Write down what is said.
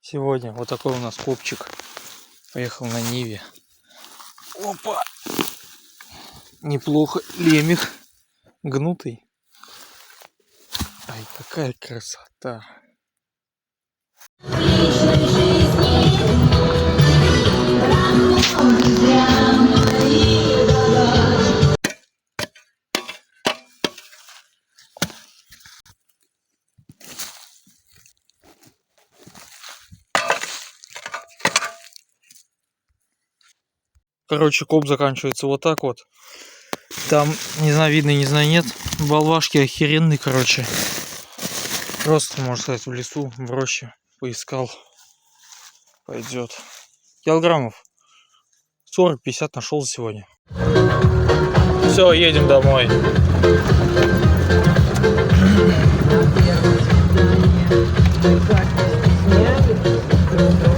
Сегодня вот такой у нас копчик. Поехал на Ниве. Опа! Неплохо. Лемех. Гнутый. Ай, какая красота. Короче, коп заканчивается вот так вот. Там, не знаю, видно, не знаю, нет. Болвашки охеренные, короче. Просто, можно сказать, в лесу, в роще поискал. Пойдет. Килограммов 40-50 нашел за сегодня. Все, едем домой. Первое.